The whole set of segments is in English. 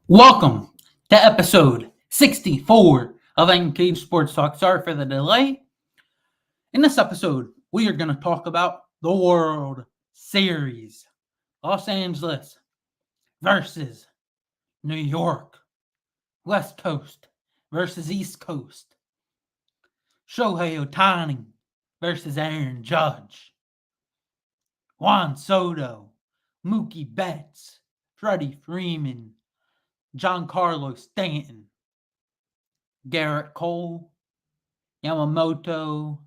Welcome to episode 64 of Uncaged Sports Talk. Sorry for the delay. In this episode, we are going to talk about the World Series. Los Angeles versus New York. West Coast versus East Coast. Shohei Ohtani versus Aaron Judge. Juan Soto, Mookie Betts, Freddie Freeman, Giancarlo Stanton, Garrett Cole, Yamamoto,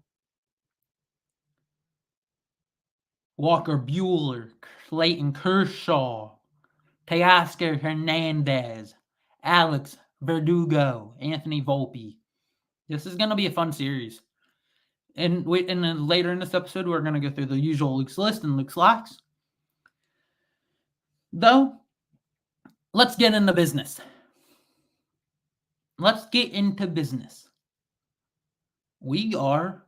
Walker Buehler, Clayton Kershaw, Teoscar Hernandez, Alex Verdugo, Anthony Volpe. This is going to be a fun series. And later in this episode, we're going to go through the usual Luke's list and Luke's locks. Though, let's get into business. We are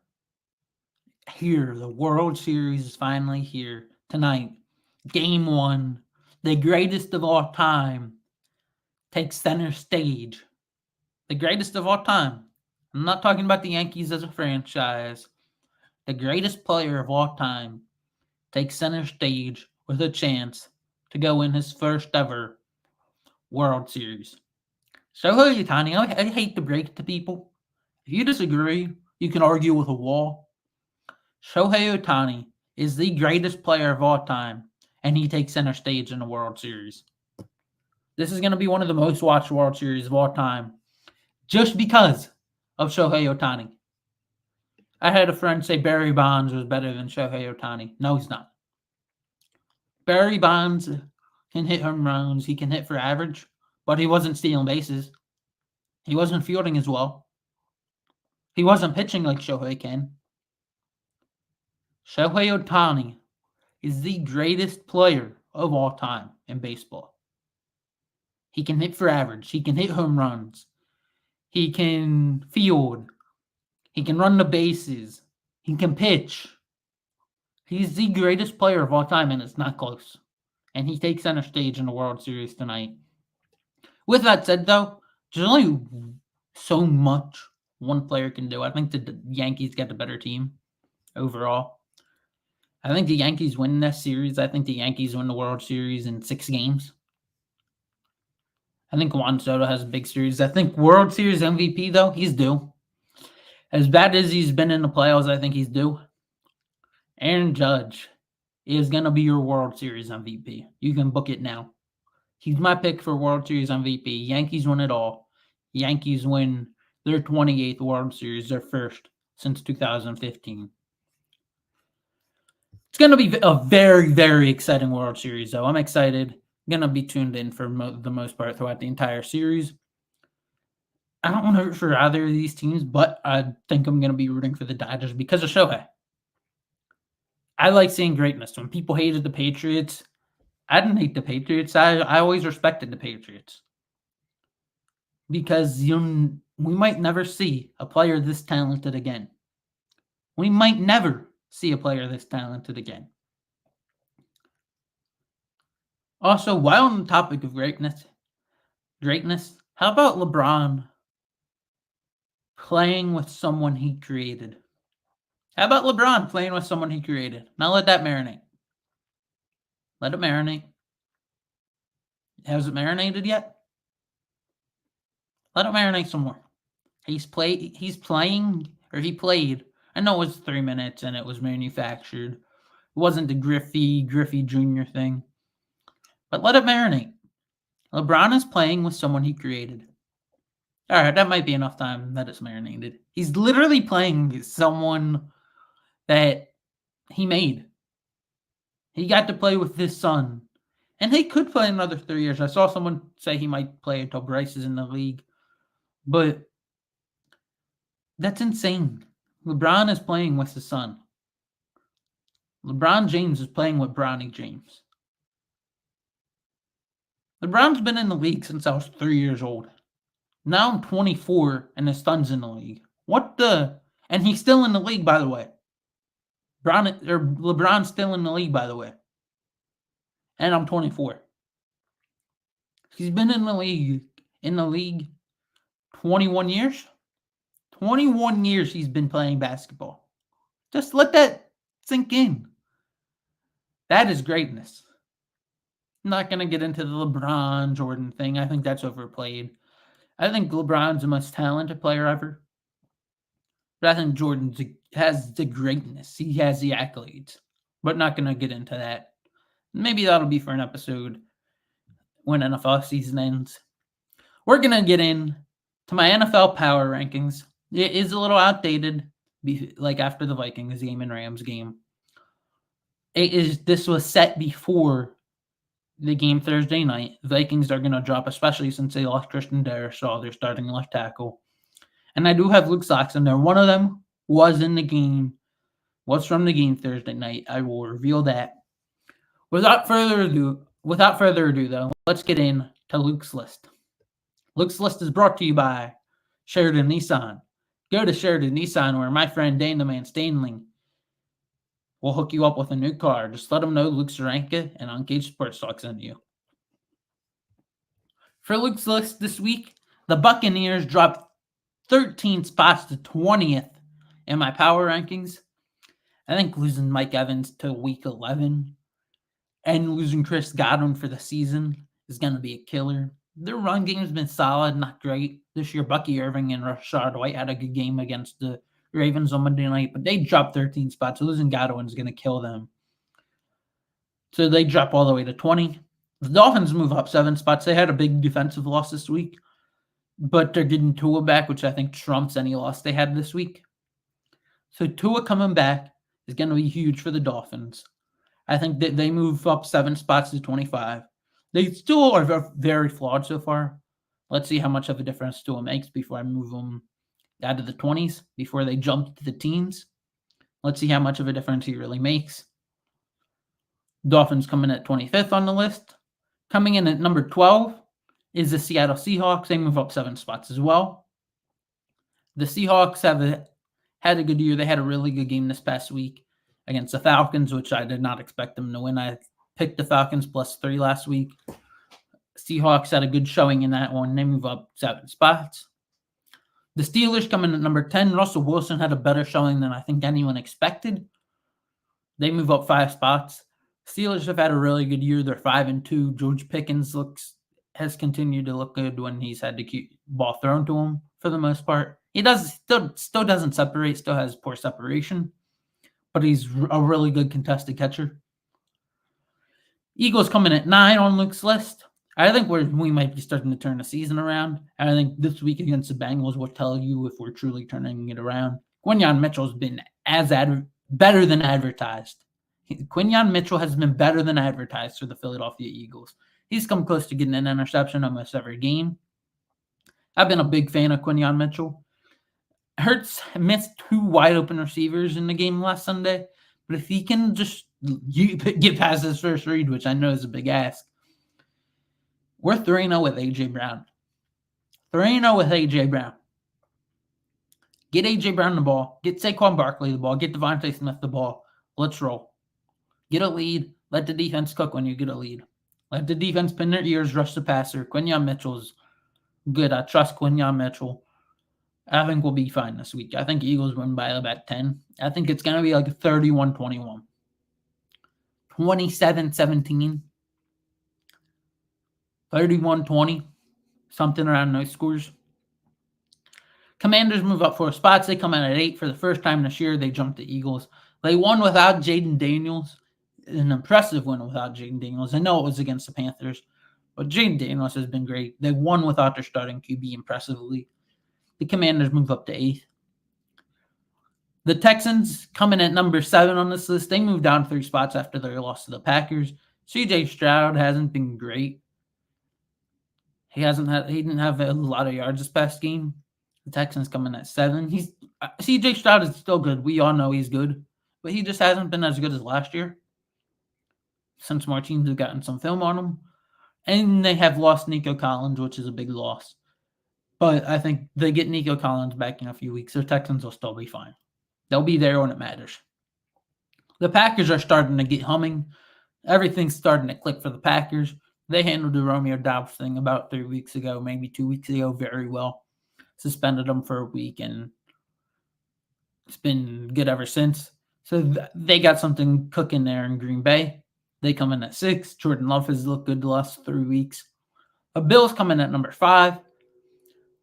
here. The World Series is finally here tonight. Game 1, the greatest of all time, takes center stage. The greatest of all time. I'm not talking about the Yankees as a franchise. The greatest player of all time takes center stage with a chance to go in his first ever World Series. Shohei Ohtani, I hate to break it to people. If you disagree, you can argue with a wall. Shohei Ohtani is the greatest player of all time, and he takes center stage in the World Series. This is going to be one of the most watched World Series of all time, just because of Shohei Ohtani. I had a friend say Barry Bonds was better than Shohei Ohtani. No, he's not. Barry Bonds can hit home runs. He can hit for average, but he wasn't stealing bases. He wasn't fielding as well. He wasn't pitching like Shohei can. Shohei Ohtani is the greatest player of all time in baseball. He can hit for average. He can hit home runs. He can field. He can run the bases. He can pitch. He's the greatest player of all time, and it's not close. And he takes center stage in the World Series tonight. With that said, though, there's only so much one player can do. I think the Yankees get a better team overall. I think the Yankees win this series. I think the Yankees win the World Series in 6 games. I think Juan Soto has a big series. I think World Series MVP, though, he's due. As bad as he's been in the playoffs, I think he's due. Aaron Judge is going to be your World Series MVP. You can book it now. He's my pick for World Series MVP. Yankees win it all. Yankees win their 28th World Series, their first since 2015. It's going to be a very, very exciting World Series, though. I'm excited. I'm going to be tuned in for the most part throughout the entire series. I don't want to root for either of these teams, but I think I'm going to be rooting for the Dodgers because of Shohei. I like seeing greatness. When people hated the Patriots, I didn't hate the Patriots. I always respected the Patriots. Because we might never see a player this talented again. We might never see a player this talented again. Also, while on the topic of greatness, how about LeBron playing with someone he created? How about LeBron playing with someone he created? Now let that marinate. Let it marinate. Has it marinated yet? Let it marinate some more. He played. I know it was 3 minutes and it was manufactured. It wasn't the Griffey Jr. thing. But let it marinate. LeBron is playing with someone he created. All right, that might be enough time that it's marinated. He's literally playing with someone that he made. He got to play with his son. And he could play another 3 years. I saw someone say he might play until Bryce is in the league. But that's insane. LeBron is playing with his son. LeBron James is playing with Bronny James. LeBron's been in the league since I was 3 years old. Now I'm 24 and his son's in the league. And he's still in the league, by the way. LeBron's still in the league, by the way. And I'm 24. He's been in the league 21 years. 21 years he's been playing basketball. Just let that sink in. That is greatness. I'm not going to get into the LeBron Jordan thing. I think that's overplayed. I think LeBron's the most talented player ever. But I think Jordan has the greatness. He has the accolades. But not going to get into that. Maybe that'll be for an episode when NFL season ends. We're going to get in to my NFL power rankings. It is a little outdated, like after the Vikings game and Rams game. This was set before the game Thursday night. Vikings are going to drop, especially since they lost Christian Darrisaw, their starting left tackle. And I do have Luke Sox in there. One of them was in the game, was from the game Thursday night. I will reveal that. Without further ado, though, let's get in to Luke's list. Luke's list is brought to you by Sheridan Nissan. Go to Sheridan Nissan, where my friend Dane the Man Stanley will hook you up with a new car. Just let them know Luke Zaranka and Uncaged Sports Talk sent you. For Luke's list this week, the Buccaneers dropped 13 spots to 20th in my power rankings. I think losing Mike Evans to week 11 and losing Chris Godwin for the season is going to be a killer. Their run game has been solid, not great. This year, Bucky Irving and Rachaad White had a good game against the Ravens on Monday night, but they dropped 13 spots. Losing Godwin is going to kill them. So they drop all the way to 20. The Dolphins move up 7 spots. They had a big defensive loss this week, but they're getting Tua back, which I think trumps any loss they had this week. So Tua coming back is going to be huge for the Dolphins. I think that they move up 7 spots to 25. They still are very flawed so far. Let's see how much of a difference Tua makes before I move them out of the 20s, before they jump to the teens. Let's see how much of a difference he really makes. Dolphins coming at 25th on the list. Coming in at number 12 is the Seattle Seahawks. They move up 7 spots as well. The Seahawks had a good year. They had a really good game this past week against the Falcons, which I did not expect them to win. I picked the Falcons +3 last week. Seahawks had a good showing in that one. They move up 7 spots. The Steelers come in at number 10. Russell Wilson had a better showing than I think anyone expected. They move up 5 spots. Steelers have had a really good year. They're 5-2. George Pickens has continued to look good when he's had to keep ball thrown to him for the most part. He still doesn't separate, still has poor separation, but he's a really good contested catcher. Eagles coming at 9 on Luke's list. I think we might be starting to turn the season around. I think this week against the Bengals will tell you if we're truly turning it around. Quinyon Mitchell's been better than advertised. Quinyon Mitchell has been better than advertised for the Philadelphia Eagles. He's come close to getting an interception almost every game. I've been a big fan of Quinyon Mitchell. Hurts missed 2 wide open receivers in the game last Sunday, but if he can just get past his first read, which I know is a big ask, we're 3-0 with A.J. Brown. 3-0 with A.J. Brown. Get A.J. Brown the ball. Get Saquon Barkley the ball. Get Devontae Smith the ball. Let's roll. Get a lead. Let the defense cook when you get a lead. Let the defense pin their ears, rush the passer. Quinyon Mitchell's good. I trust Quinyon Mitchell. I think we'll be fine this week. I think Eagles win by about 10. I think it's going to be like a 31-21. 27-17. 31-20. Something around those scores. Commanders move up 4 spots. They come in at 8 for the first time this year. They jumped the Eagles. They won without Jaden Daniels. An impressive win without Jaden Daniels. I know it was against the Panthers, but Jaden Daniels has been great. They won without their starting QB impressively. The Commanders move up to 8th. The Texans coming at number 7 on this list. They moved down 3 spots after their loss to the Packers. C.J. Stroud hasn't been great. He didn't have a lot of yards this past game. The Texans coming at 7. C.J. Stroud is still good. We all know he's good, but he just hasn't been as good as last year, since more teams have gotten some film on him. And they have lost Nico Collins, which is a big loss. But I think they get Nico Collins back in a few weeks. The Texans will still be fine. They'll be there when it matters. The Packers are starting to get humming. Everything's starting to click for the Packers. They handled the Romeo Doubs thing about 3 weeks ago, maybe 2 weeks ago, very well. Suspended him for a week, and it's been good ever since. So they got something cooking there in Green Bay. They come in at 6. Jordan Love has looked good the last 3 weeks. The Bills come in at number 5.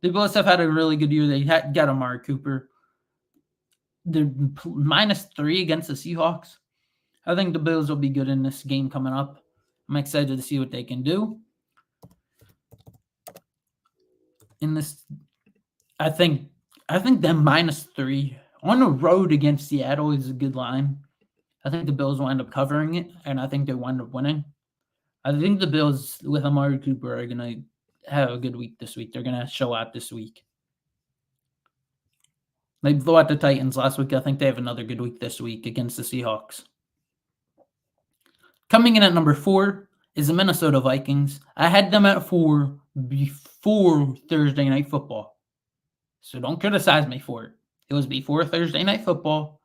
The Bills have had a really good year. They got Amari Cooper. They're -3 against the Seahawks. I think the Bills will be good in this game coming up. I'm excited to see what they can do. In this, I think them -3 on the road against Seattle is a good line. I think the Bills will end up covering it, and I think they wind up winning. I think the Bills with Amari Cooper are going to have a good week this week. They're going to show out this week. They blew out the Titans last week. I think they have another good week this week against the Seahawks. Coming in at number 4 is the Minnesota Vikings. I had them at 4 before Thursday Night Football. So don't criticize me for it. It was before Thursday Night Football.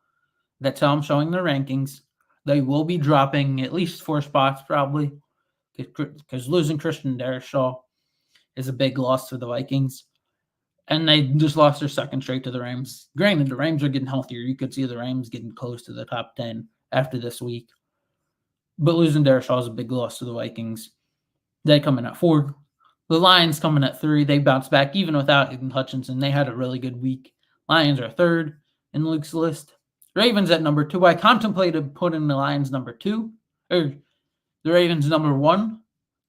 That's how I'm showing the rankings. They will be dropping at least 4 spots probably, because losing Christian Darrisaw is a big loss for the Vikings. And they just lost their second straight to the Rams. Granted, the Rams are getting healthier. You could see the Rams getting close to the top 10 after this week. But losing Darrisaw is a big loss to the Vikings. They come in at 4. The Lions come in at 3. They bounce back even without Aiden Hutchinson. They had a really good week. Lions are 3rd in Luke's list. Ravens at number 2. I contemplated putting the Lions number 2. Or the Ravens number 1.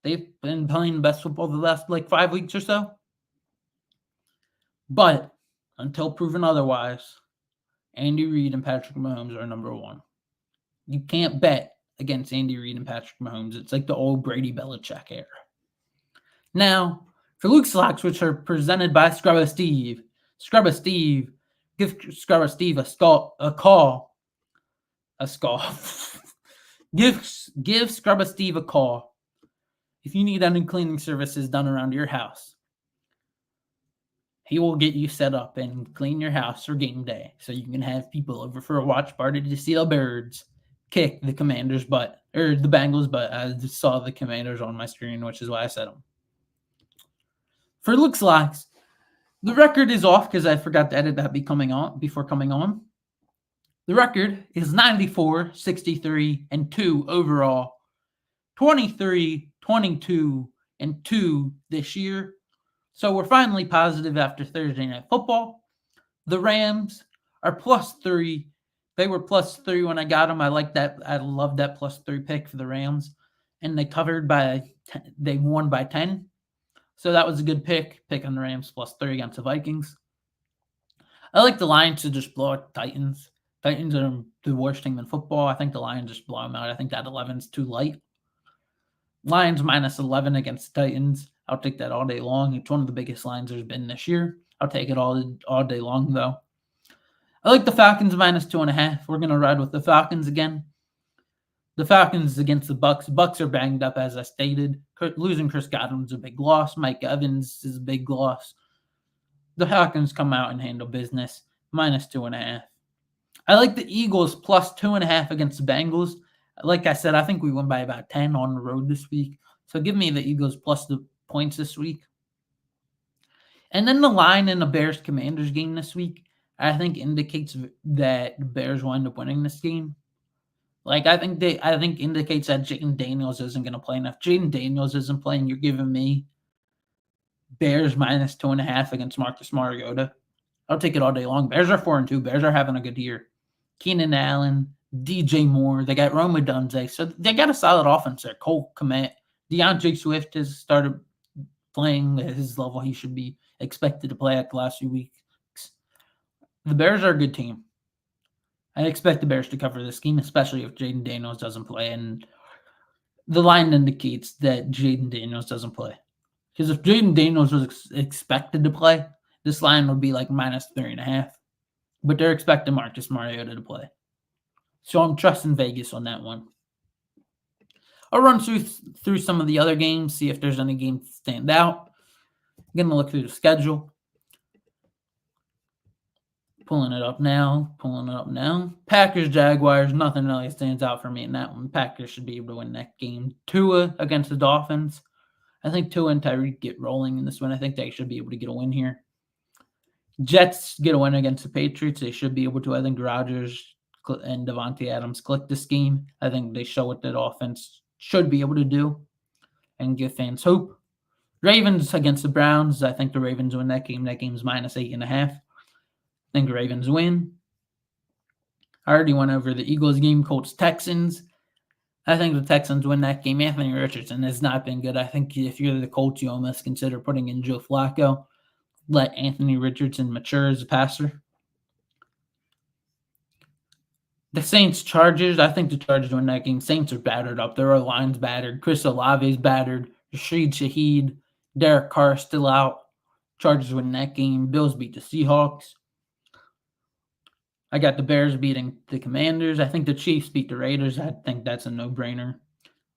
They've been playing the best football the last 5 weeks or so. But until proven otherwise, Andy Reid and Patrick Mahomes are number 1. You can't bet against Andy Reid and Patrick Mahomes. It's like the old Brady Belichick era. Now, for Luke's locks, which are presented by Scrubba Steve. Scrubba Steve, give Scrubba Steve a call. Give Scrubba Steve a call if you need any cleaning services done around your house. He will get you set up and clean your house for game day so you can have people over for a watch party to see the Birds kick the Commanders' butt, or the Bengals' butt. I just saw the Commanders on my screen, which is why I said them. For Luke's locks, the record is off because I forgot to edit that before coming on. The record is 94, 63, and 2 overall. 23, 22, and 2 this year. So we're finally positive after Thursday Night Football. The Rams are +3. They were +3 when I got them. I like that. I love that +3 pick for the Rams. And they won by 10. So that was a good pick on the Rams +3 against the Vikings. I like the Lions to just blow out the Titans. Titans are the worst team in football. I think the Lions just blow them out. I think that 11 is too light. Lions -11 against the Titans. I'll take that all day long. It's one of the biggest lines there's been this year. I'll take it all day long, though. I like the Falcons -2.5. We're going to ride with the Falcons again. The Falcons against the Bucks. Bucks are banged up, as I stated. Losing Chris Godwin's a big loss. Mike Evans is a big loss. The Falcons come out and handle business. -2.5. I like the Eagles +2.5 against the Bengals. Like I said, I think we won by about 10 on the road this week. So give me the Eagles plus the points this week. And then the line in the Bears-Commanders game this week, I think indicates that the Bears will end up winning this game. I think indicates that Jaden Daniels isn't going to play enough. Jaden Daniels isn't playing. You're giving me Bears -2.5 against Marcus Mariota. I'll take it all day long. Bears are 4-2. Bears are having a good year. Keenan Allen, DJ Moore. They got Rome Odunze. So they got a solid offense there. Cole Kmet. DeAndre Swift has started playing at his level he should be expected to play at the last few weeks. The Bears are a good team. I expect the Bears to cover this game, especially if Jaden Daniels doesn't play. And the line indicates that Jaden Daniels doesn't play. Because if Jaden Daniels was expected to play, this line would be -3.5. But they're expecting Marcus Mariota to play. So I'm trusting Vegas on that one. I'll run through some of the other games, see if there's any games that stand out. I'm going to look through the schedule. Pulling it up now. Packers, Jaguars, nothing really stands out for me in that one. Packers should be able to win that game. Tua against the Dolphins. I think Tua and Tyreek get rolling in this one. I think they should be able to get a win here. Jets get a win against the Patriots. They should be able to. I think Rodgers and Devontae Adams click this game. I think they show what that offense should be able to do and give fans hope. Ravens against the Browns. I think the Ravens win that game. That game's -8.5. I think the Ravens win. I already went over the Eagles game, Colts-Texans. I think the Texans win that game. Anthony Richardson has not been good. I think if you're the Colts, you almost consider putting in Joe Flacco. Let Anthony Richardson mature as a passer. The Saints-Chargers. I think the Chargers win that game. Saints are battered up. Their line's battered. Chris Olave's battered. Rashid Shaheed. Derek Carr still out. Chargers win that game. Bills beat the Seahawks. I got the Bears beating the Commanders. I think the Chiefs beat the Raiders. I think that's a no-brainer.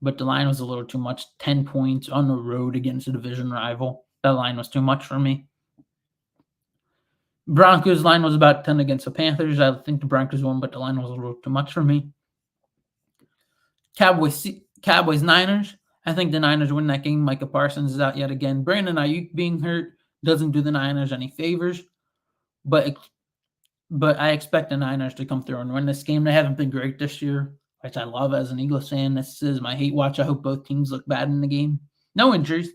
But the line was a little too much. 10 points on the road against a division rival. That line was too much for me. Broncos line was about 10 against the Panthers. I think the Broncos won, but the line was a little too much for me. Cowboys Niners. I think the Niners win that game. Micah Parsons is out yet again. Brandon Ayuk being hurt doesn't do the Niners any favors. But I expect the Niners to come through and win this game. They haven't been great this year, which I love as an Eagles fan. This is my hate watch. I hope both teams look bad in the game. No injuries,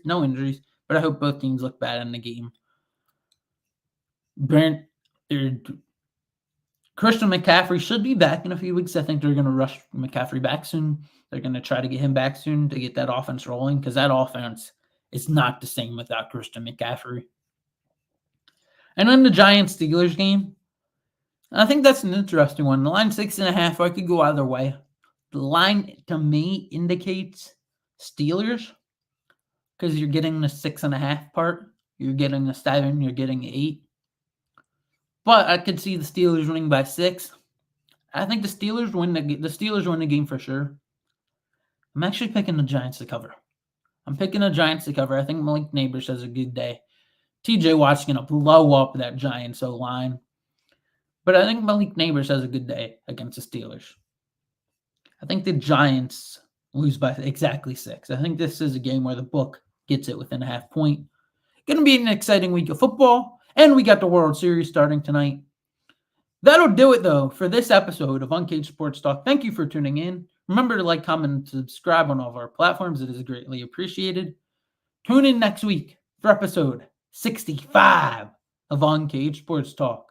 but I hope both teams look bad in the game. Christian McCaffrey should be back in a few weeks. I think they're going to rush McCaffrey back soon. They're going to try to get him back soon to get that offense rolling because that offense is not the same without Christian McCaffrey. And then the Giants-Steelers game. I think that's an interesting one. The line 6.5. I could go either way. The line to me indicates Steelers because you're getting the 6.5 part. You're getting the 7. You're getting 8. But I could see the Steelers winning by 6. I think the Steelers win the game for sure. I'm actually picking the Giants to cover. I think Malik Neighbors has a good day. TJ Watt's going to blow up that Giants O-line. But I think Malik Neighbors has a good day against the Steelers. I think the Giants lose by exactly 6. I think this is a game where the book gets it within a half point. Going to be an exciting week of football. And we got the World Series starting tonight. That'll do it, though, for this episode of Uncaged Sports Talk. Thank you for tuning in. Remember to like, comment, and subscribe on all of our platforms. It is greatly appreciated. Tune in next week for episode 65 of Uncaged Sports Talk.